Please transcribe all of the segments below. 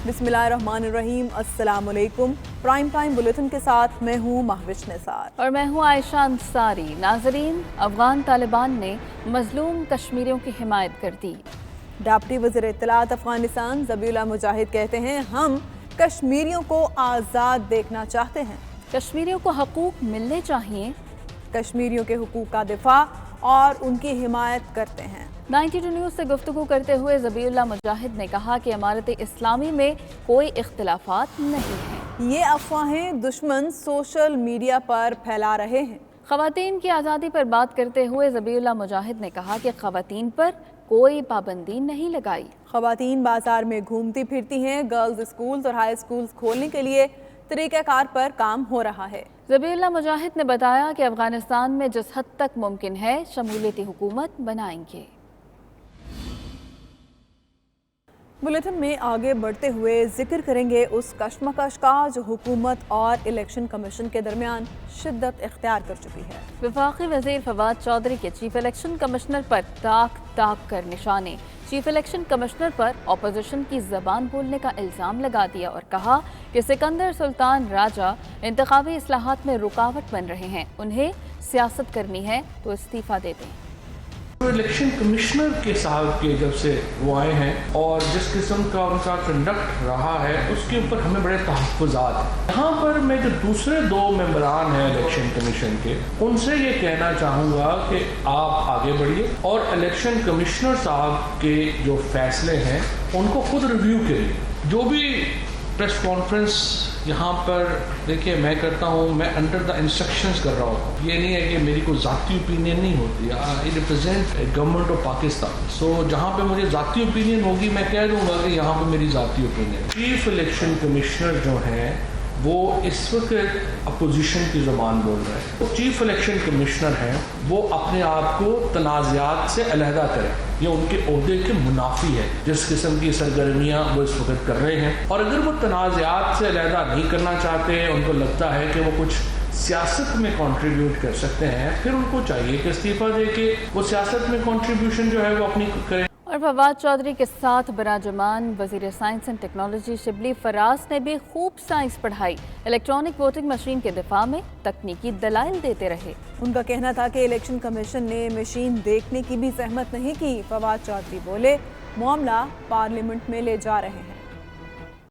بسم اللہ الرحمن الرحیم، السلام علیکم۔ پرائم ٹائم بلیٹن کے ساتھ میں ہوں مہوش نثار اور میں ہوں عائشہ انصاری۔ ناظرین، افغان طالبان نے مظلوم کشمیریوں کی حمایت کر دی۔ ڈپٹی وزیر اطلاعات افغانستان ذبیح اللہ مجاہد کہتے ہیں ہم کشمیریوں کو آزاد دیکھنا چاہتے ہیں، کشمیریوں کو حقوق ملنے چاہیے، کشمیریوں کے حقوق کا دفاع اور ان کی حمایت کرتے ہیں۔ 92 نیوز سے گفتگو کرتے ہوئے ذبیح اللہ مجاہد نے کہا کہ امارت اسلامی میں کوئی اختلافات نہیں ہیں۔ یہ افواہیں دشمن سوشل میڈیا پر پھیلا رہے ہیں۔ خواتین کی آزادی پر بات کرتے ہوئے ذبیح اللہ مجاہد نے کہا کہ خواتین پر کوئی پابندی نہیں لگائی۔ خواتین بازار میں گھومتی پھرتی ہیں، گرلز اسکولز اور ہائی اسکولز کھولنے کے لیے طریقہ کار پر کام ہو رہا ہے۔ ذبیح اللہ مجاہد نے بتایا کہ افغانستان میں جس حد تک ممکن ہے شمولیتی حکومت بنائیں گے۔ بلیٹن میں آگے بڑھتے ہوئے ذکر کریں گے اس کشمکش کا جو حکومت اور الیکشن کمیشن کے درمیان شدت اختیار کر چکی ہے۔ وفاقی وزیر فواد چودھری کے چیف الیکشن کمشنر پر تاک تاک کر نشانے۔ چیف الیکشن کمشنر پر اپوزیشن کی زبان بولنے کا الزام لگا دیا اور کہا کہ سکندر سلطان راجہ انتخابی اصلاحات میں رکاوٹ بن رہے ہیں، انہیں سیاست کرنی ہے تو استعفیٰ دے دیں۔ الیکشن کمشنر کے صاحب کے جب سے وہ آئے ہیں اور جس قسم کا ان کا کنڈکٹ رہا ہے اس کے اوپر ہمیں بڑے تحفظات ہیں۔ یہاں پر میں جو دوسرے دو ممبران ہیں الیکشن کمیشن کے، ان سے یہ کہنا چاہوں گا کہ آپ آگے بڑھیے اور الیکشن کمشنر صاحب کے جو فیصلے ہیں ان کو خود ریویو کریے۔ جو بھی پریس کانفرنس یہاں پر دیکھیے میں کرتا ہوں، میں انڈر دا انسٹرکشنز کر رہا ہوں، یہ نہیں ہے کہ میری کوئی ذاتی اوپینین نہیں ہوتی۔ آئی ریپرزینٹ گورنمنٹ آف پاکستان، سو جہاں پہ مجھے ذاتی اوپینین ہوگی میں کہہ دوں گا کہ یہاں پہ میری ذاتی اوپینین۔ چیف الیکشن کمشنر جو ہیں وہ اس وقت اپوزیشن کی زبان بول رہے ہیں۔ وہ چیف الیکشن کمشنر ہیں، وہ اپنے آپ کو تنازعات سے علیحدہ کریں، یہ ان کے عہدے کے منافی ہے جس قسم کی سرگرمیاں وہ اس وقت کر رہے ہیں۔ اور اگر وہ تنازعات سے علیحدہ نہیں کرنا چاہتے، ان کو لگتا ہے کہ وہ کچھ سیاست میں کنٹریبیوٹ کر سکتے ہیں، پھر ان کو چاہیے کہ استعفیٰ دے کے وہ سیاست میں کنٹریبیوشن جو ہے وہ اپنی کریں۔ اور فواد چودھری کے ساتھ براجمان وزیر science and technology Shibli Faraz نے بھی خوب سائنس پڑھائی، الیکٹرانک ووٹنگ مشین کے دفاع میں تکنیکی دلائل دیتے رہے۔ ان کا کہنا تھا کہ الیکشن کمیشن نے مشین دیکھنے کی بھی زحمت نہیں کی۔ فواد چودھری بولے معاملہ پارلیمنٹ میں لے جا رہے ہیں۔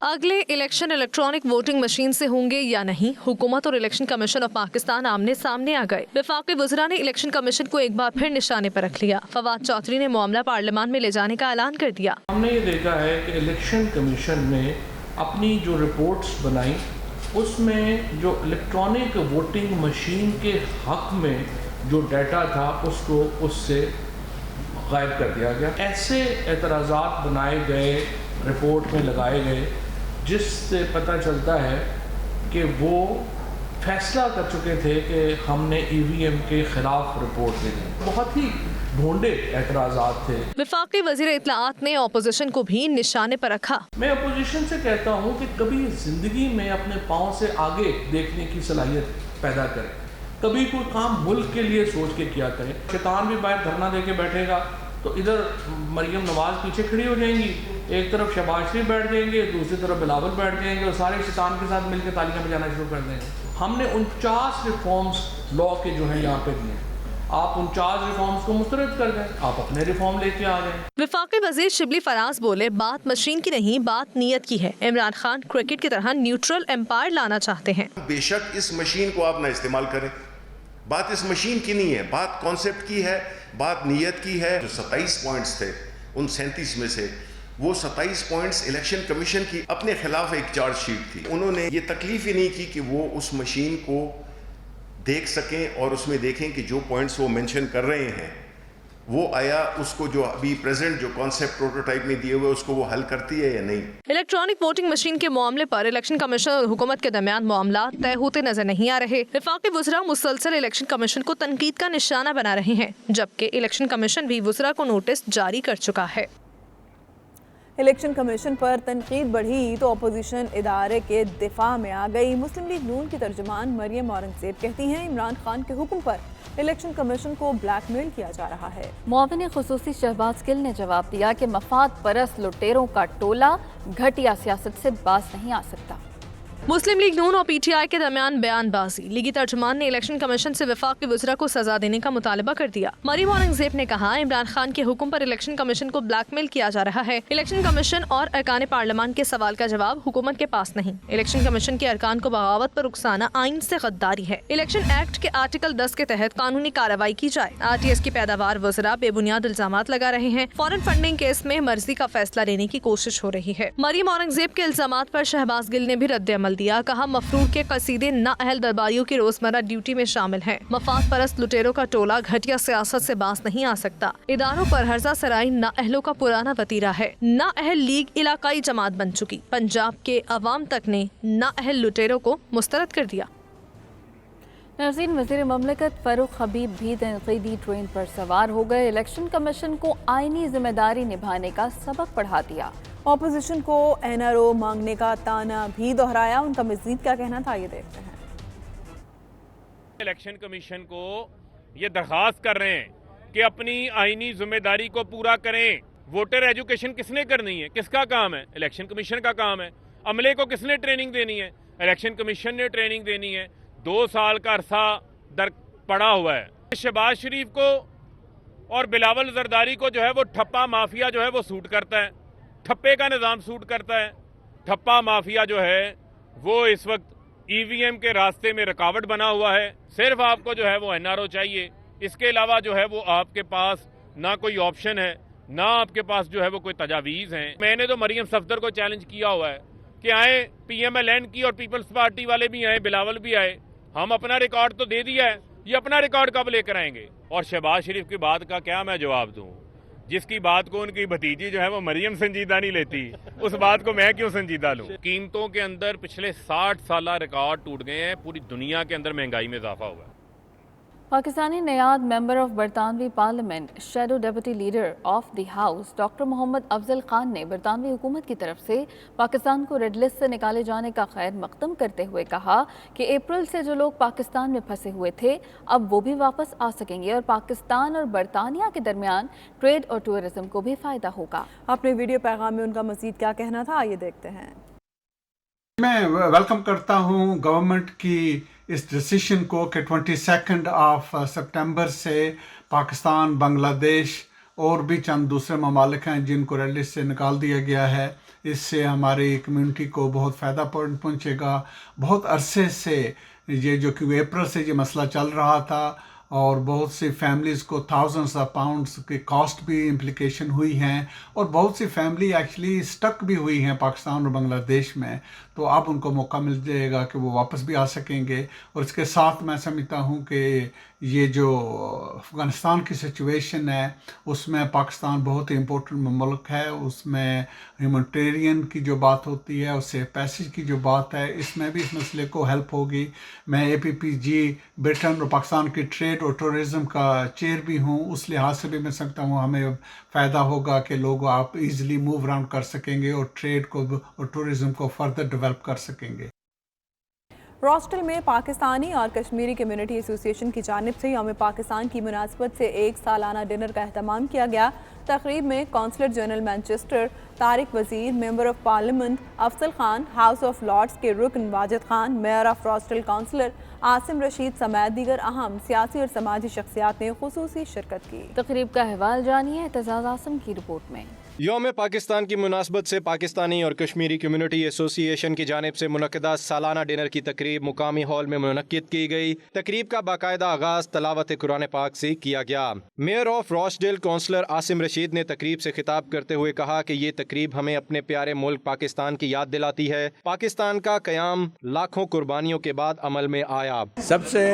اگلے الیکشن الیکٹرانک ووٹنگ مشین سے ہوں گے یا نہیں، حکومت اور الیکشن کمیشن آف پاکستان آمنے سامنے آ گئے۔ وفاقی وزراء نے الیکشن کمیشن کو ایک بار پھر نشانے پر رکھ لیا۔ فواد چودھری نے معاملہ پارلیمان میں لے جانے کا اعلان کر دیا۔ ہم نے یہ دیکھا ہے کہ الیکشن کمیشن نے اپنی جو رپورٹس بنائی اس میں جو الیکٹرانک ووٹنگ مشین کے حق میں جو ڈیٹا تھا اس کو اس سے غائب کر دیا گیا۔ ایسے اعتراضات بنائے گئے، رپورٹ میں لگائے گئے، جس سے پتہ چلتا ہے کہ وہ فیصلہ کر چکے تھے کہ ہم نے ای وی ایم کے خلاف رپورٹ دینی۔ بہت ہی بھونڈے اعتراضات تھے۔ وفاقی وزیر اطلاعات نے اپوزیشن کو بھی نشانے پر رکھا۔ میں اپوزیشن سے کہتا ہوں کہ کبھی زندگی میں اپنے پاؤں سے آگے دیکھنے کی صلاحیت پیدا کریں، کبھی کوئی کام ملک کے لیے سوچ کے کیا کریں۔ شیطان بھی باہر دھرنا دے کے بیٹھے گا تو ادھر مریم نواز پیچھے کھڑی ہو جائیں گی، ایک طرف شہباز شریف بیٹھ جائیں گے، دوسری طرف بلاول بیٹھ جائیں گے اور سارے شیطان کے ساتھ مل کے تالیاں بجانا شروع کر دیں گے۔ ہم نے 49 ریفارمز لا کے جو ہیں یہاں پہ دیے، آپ 49 ریفارمز کو مسترد کر دیں، آپ اپنے ریفارم لے کے آ جائیں۔ وفاقی وزیر شبلی فراز بولے بات مشین کی نہیں، بات نیت کی ہے۔ عمران خان کرکٹ کی طرح نیوٹرل امپائر لانا چاہتے ہیں۔ بے شک اس مشین کو آپ نہ استعمال کریں، بات اس مشین کی نہیں ہے، بات کانسیپٹ کی ہے، بات نیت کی ہے۔ جو 27 پوائنٹس تھے ان 37 میں سے وہ 27 پوائنٹس الیکشن کمیشن کی اپنے خلاف ایک چارج شیٹ تھی۔ انہوں نے یہ تکلیف ہی نہیں کی کہ وہ اس مشین کو دیکھ سکیں اور اس میں دیکھیں کہ جو پوائنٹس وہ مینشن کر رہے ہیں وہ آیا اس کو جو ابھی پریزنٹ جو کانسیپٹ پروٹوٹائپ میں دیے ہوئے اس کو وہ حل کرتی ہے یا نہیں۔ الیکٹرانک ووٹنگ مشین کے معاملے پر الیکشن کمیشن اور حکومت کے درمیان معاملات طے ہوتے نظر نہیں آ رہے۔ وفاقی وزراء مسلسل الیکشن کمیشن کو تنقید کا نشانہ بنا رہے ہیں، جبکہ الیکشن کمیشن بھی وزراء کو نوٹس جاری کر چکا ہے۔ الیکشن کمیشن پر تنقید بڑھی تو اپوزیشن ادارے کے دفاع میں آ گئی۔ مسلم لیگ نون کی ترجمان مریم اورنگزیب کہتی ہیں عمران خان کے حکم پر الیکشن کمیشن کو بلیک میل کیا جا رہا ہے۔ معاون خصوصی شہباز گل نے جواب دیا کہ مفاد پرست لٹیروں کا ٹولہ گھٹیا سیاست سے باز نہیں آ سکتا۔ مسلم لیگ نون اور پی ٹی آئی کے درمیان بیان بازی۔ لیگی ترجمان نے الیکشن کمیشن سے وفاقی وزراء کو سزا دینے کا مطالبہ کر دیا۔ مریم اورنگزیب نے کہا عمران خان کے حکم پر الیکشن کمیشن کو بلیک میل کیا جا رہا ہے۔ الیکشن کمیشن اور ارکان پارلیمان کے سوال کا جواب حکومت کے پاس نہیں۔ الیکشن کمیشن کے ارکان کو بغاوت پر اکسانا آئین سے غداری ہے۔ الیکشن ایکٹ کے آرٹیکل 10 کے تحت قانونی کارروائی کی جائے۔ آر ٹی ایس کی پیداوار وزراء بے بنیاد الزامات لگا رہے ہیں۔ فارن فنڈنگ کیس میں مرضی کا فیصلہ لینے کی کوشش ہو رہی ہے۔ مریم اورنگزیب کے الزامات پر شہباز گل نے بھی رد عمل دیا۔ کہا کے قصیدے نااہل درباریوں کی روزمرہ ڈیوٹی میں شامل ہیں۔ مفاد پرست لٹیروں کا ٹولہ گھٹیا سیاست سے باز نہیں آ سکتا۔ اداروں پر ہرزہ سرائی نااہلوں کا پرانا وتیرہ ہے۔ نااہل لیگ علاقائی جماعت بن چکی۔ پنجاب کے عوام تک نے نااہل لٹیروں کو مسترد کر دیا۔ ناظرین، وزیر مملکت فاروق حبیب بھی تنقیدی ٹرین پر سوار ہو گئے۔ الیکشن کمیشن کو آئینی ذمہ داری نبھانے کا سبق پڑھا دیا۔ اپوزیشن کو این آر او مانگنے کا تانا بھی دہرایا۔ ان کا مزید کیا کہنا تھا یہ دیکھتے ہیں۔ الیکشن کمیشن کو یہ درخواست کر رہے ہیں کہ اپنی آئینی ذمہ داری کو پورا کریں۔ ووٹر ایجوکیشن کس نے کرنی ہے؟ کس کا کام ہے؟ الیکشن کمیشن کا کام ہے۔ عملے کو کس نے ٹریننگ دینی ہے؟ الیکشن کمیشن نے ٹریننگ دینی ہے۔ 2 سال کا عرصہ در پڑا ہوا ہے۔ شہباز شریف کو اور بلاول زرداری کو جو ہے وہ ٹھپا مافیا جو ہے وہ سوٹ کرتا ہے، ٹھپے کا نظام سوٹ کرتا ہے۔ ٹھپا مافیا جو ہے وہ اس وقت ای وی ایم کے راستے میں رکاوٹ بنا ہوا ہے۔ صرف آپ کو جو ہے وہ این آر او چاہیے، اس کے علاوہ جو ہے وہ آپ کے پاس نہ کوئی آپشن ہے، نہ آپ کے پاس جو ہے وہ کوئی تجاویز ہیں۔ میں نے تو مریم صفدر کو چیلنج کیا ہوا ہے کہ آئیں، پی ایم ایل این کی اور پیپلز پارٹی والے بھی آئیں، بلاول بھی آئے، ہم اپنا ریکارڈ تو دے دیا ہے، یہ اپنا ریکارڈ کب لے کر آئیں گے؟ اور شہباز شریف کی بات کا کیا میں جواب دوں؟ جس کی بات کو ان کی بھتیجی جو ہے وہ مریم سنجیدہ نہیں لیتی، اس بات کو میں کیوں سنجیدہ لوں؟ قیمتوں کے اندر پچھلے 60 سالہ ریکارڈ ٹوٹ گئے ہیں۔ پوری دنیا کے اندر مہنگائی میں اضافہ ہوا ہے۔ پاکستانی نیاد ممبر آف برطانوی parliament shadow deputy leader of the house doctor Muhammad Afzal Khan نے برطانوی حکومت کی طرف سے پاکستان کو ریڈ لسٹ سے نکالے جانے کا خیر مقدم کرتے ہوئے کہا کہ اپریل سے جو لوگ پاکستان میں پھنسے ہوئے تھے اب وہ بھی واپس آ سکیں گے اور پاکستان اور برطانیہ کے درمیان ٹریڈ اور ٹورزم کو بھی فائدہ ہوگا۔ اپنے ویڈیو پیغام میں ان کا مزید کیا کہنا تھا آئیے دیکھتے ہیں۔ میں ویلکم کرتا ہوں گورنمنٹ کی اس ڈیسیشن کو کہ 22 سپٹمبر سے پاکستان، بنگلہ دیش اور بھی چند دوسرے ممالک ہیں جن کو ریڈ لسٹ سے نکال دیا گیا ہے۔ اس سے ہماری کمیونٹی کو بہت فائدہ پہنچے گا۔ بہت عرصے سے یہ جو کہ اپریل سے یہ مسئلہ چل رہا تھا اور بہت سی فیملیز کو thousands of pounds کی کاسٹ بھی امپلیکیشن ہوئی ہیں اور بہت سی فیملی ایکچولی اسٹک بھی ہوئی ہیں پاکستان اور بنگلہ دیش میں، تو اب ان کو موقع مل جائے گا کہ وہ واپس بھی آ سکیں گے۔ اور اس کے ساتھ میں سمجھتا ہوں کہ یہ جو افغانستان کی سچویشن ہے اس میں پاکستان بہت ہی امپورٹنٹ ملک ہے، اس میں ہیومنٹیرین کی جو بات ہوتی ہے، اس سے پیسج کی جو بات ہے، اس میں بھی اس مسئلے کو ہیلپ ہوگی۔ میں اے پی پی جی برٹن اور پاکستان کی ٹریڈ اور ٹورزم کا چیئر بھی ہوں، اس لحاظ سے بھی میں سمجھتا ہوں ہمیں فائدہ ہوگا کہ لوگ آپ ایزیلی موو اراؤنڈ کر سکیں گے اور ٹریڈ کو اور ٹورزم کو فردر ڈیولپ کر سکیں گے۔ راسٹل میں پاکستانی اور کشمیری کمیونٹی ایسوسی ایشن کی جانب سے یوم پاکستان کی مناسبت سے ایک سالانہ ڈنر کا اہتمام کیا گیا۔ تقریب میں counsellor general Manchester Tariq Wazir, member of parliament Afzal Khan, House of Lords کے رکن Wajid Khan, mayor of Rochdale councillor Asim Rashid سمیت دیگر اہم سیاسی اور سماجی شخصیات نے خصوصی شرکت کی۔ تقریب کا احوال جانیے اعتزاز عاصم کی رپورٹ میں۔ یوم پاکستان کی مناسبت سے پاکستانی اور کشمیری کمیونٹی ایسوسی ایشن کی جانب سے منعقدہ سالانہ ڈنر کی تقریب مقامی ہال میں منعقد کی گئی۔ تقریب کا باقاعدہ آغاز تلاوت قرآن پاک سے کیا گیا۔ Mayor of Rochdale councillor Asim Rashid نے تقریب سے خطاب کرتے ہوئے کہا کہ یہ تقریب ہمیں اپنے پیارے ملک پاکستان کی یاد دلاتی ہے۔ پاکستان کا قیام لاکھوں قربانیوں کے بعد عمل میں آیا۔ سب سے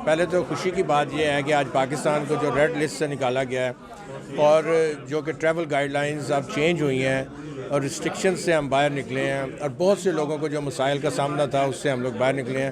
پہلے تو خوشی کی بات یہ ہے کہ آج پاکستان کو جو ریڈ لسٹ سے نکالا گیا ہے اور جو کہ ٹریول گائیڈ لائنز اب چینج ہوئی ہیں اور ریسٹرکشن سے ہم باہر نکلے ہیں اور بہت سے لوگوں کو جو مسائل کا سامنا تھا اس سے ہم لوگ باہر نکلے ہیں۔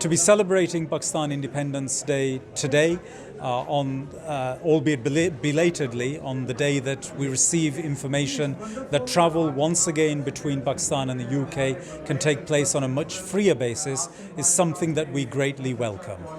To be celebrating Pakistan Independence Day today, albeit belatedly, on the day that we receive information that travel once again between Pakistan and the UK can take place on a much freer basis, is something that we greatly welcome.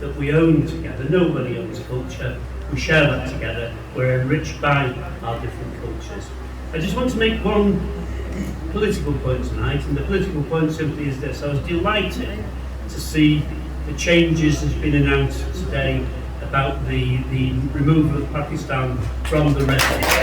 That we own together. Nobody owns culture. We share that together. We're enriched by our different cultures. I just want to make one political point tonight, and the political point simply is this: I was delighted to see the changes that's been announced today about the removal of Pakistan from the red list.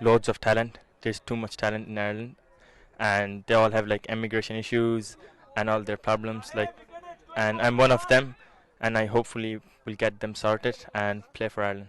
loads of talent. There's too much talent in Ireland, and they all have like immigration issues and all their problems. And I'm one of them, and I hopefully will get them sorted and play for Ireland.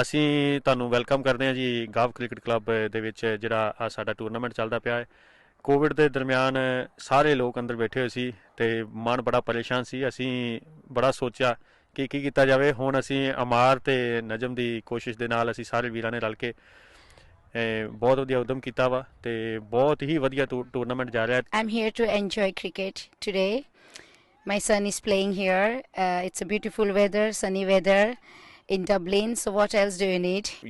ਅਸੀਂ ਤੁਹਾਨੂੰ welcome ਕਰਦੇ ਹਾਂ ਜੀ ਗਾਵ cricket club ਦੇ ਵਿੱਚ ਜਿਹੜਾ ਸਾਡਾ tournament ਚੱਲਦਾ ਪਿਆ ਹੈ। ਕੋਵਿਡ ਦੇ ਦਰਮਿਆਨ ਸਾਰੇ ਲੋਕ ਅੰਦਰ ਬੈਠੇ ਹੋਏ ਸੀ ਤੇ ਮਨ ਬੜਾ ਪਰੇਸ਼ਾਨ ਸੀ। ਅਸੀਂ ਬੜਾ ਸੋਚਿਆ ਕਿ ਕੀ ਕੀਤਾ ਜਾਵੇ। ਹੁਣ ਅਸੀਂ ਅਮਾਰ ਤੇ ਨਜਮ ਦੀ ਕੋਸ਼ਿਸ਼ ਦੇ ਨਾਲ ਅਸੀਂ ਸਾਰੇ ਵੀਰਾਂ ਨੇ ਰਲ ਕੇ ਬਹੁਤ ਵਧੀਆ ਉਦਮ ਕੀਤਾ ਵਾ ਤੇ ਬਹੁਤ ਹੀ ਵਧੀਆ ਟੂਰਨਾਮੈਂਟ ਜਾ ਰਿਹਾ। I'm here to enjoy cricket today. My son is playing here. It's a beautiful weather, sunny weather in Dublin. So what else do you need?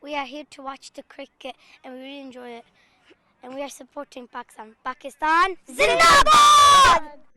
We are here to watch the cricket and we really enjoy it. And we are supporting Pakistan. Pakistan Zindabad!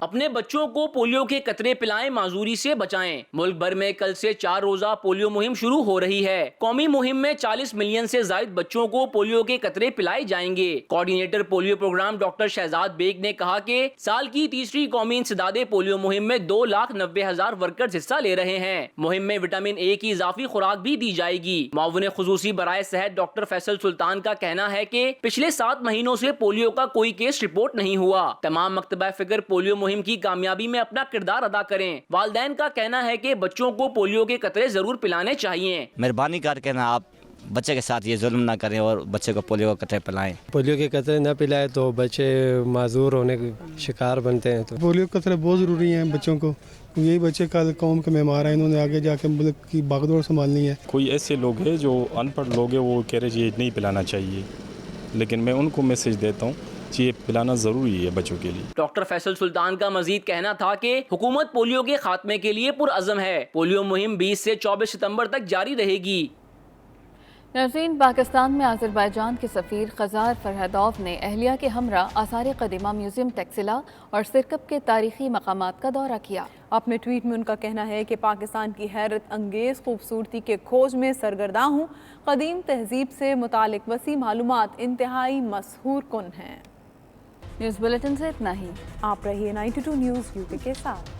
اپنے بچوں کو polio کے قطرے پلائیں، معذوری سے بچائیں۔ ملک بھر میں کل سے 4 روزہ پولیو مہم شروع ہو رہی ہے۔ قومی مہم میں 40 ملین سے زائد بچوں کو پولیو کے قطرے پلائے جائیں گے۔ Coordinator polio program doctor Shahzad Baig نے کہا کہ سال کی تیسری قومی انسداد پولیو مہم میں 2,90,000 ورکرز حصہ لے رہے ہیں۔ مہم میں وٹامن اے کی اضافی خوراک بھی دی جائے گی۔ معاون خصوصی برائے صحت ڈاکٹر فیصل سلطان کا کہنا ہے کہ پچھلے 7 مہینوں سے پولیو کا کوئی کیس رپورٹ نہیں ہوا۔ تمام مکتبہ فکر پولیو مہم کی کامیابی میں اپنا کردار ادا کریں۔ والدین کا کہنا ہے کہ بچوں کو پولیو کے قطرے ضرور پلانے چاہیے۔ مہربانی کر کے نا آپ بچے کے ساتھ یہ ظلم نہ کریں اور بچے کو پولیو کے قطرے پلائیں۔ پولیو کے قطرے نہ پلائے تو بچے معذور ہونے کے شکار بنتے ہیں۔ تو پولیو کے قطرے بہت ضروری ہیں بچوں کو، یہی بچے کل قوم کے معمار ہیں، انہوں نے آگے جا کے ملک کی باغ دوڑ سنبھالنی ہے۔ کوئی ایسے لوگ ہیں جو ان پڑھ لوگ ہیں، وہ کہہ رہے یہ نہیں پلانا چاہیے، لیکن میں ان کو میسج دیتا ہوں یہ پلانا ضروری ہے بچوں کے لیے۔ ڈاکٹر فیصل سلطان کا مزید کہنا تھا کہ حکومت پولیو کے خاتمے کے لیے پرعزم ہے۔ پولیو مہم 20 سے 24 ستمبر تک جاری رہے گی۔ ناظرین، پاکستان میں آذربائیجان کے سفیر خزار فرہدوف نے اہلیہ کے ہمراہ آثار قدیمہ میوزیم ٹیکسلا اور سرکب کے تاریخی مقامات کا دورہ کیا۔ اپنے ٹویٹ میں ان کا کہنا ہے کہ پاکستان کی حیرت انگیز خوبصورتی کے کھوج میں سرگرداں ہوں۔ قدیم تہذیب سے متعلق وسیع معلومات انتہائی مسحور کن ہیں۔ نیوز بلیٹن سے اتنا ہی۔ آپ رہیے 92 نیوز UK کے ساتھ۔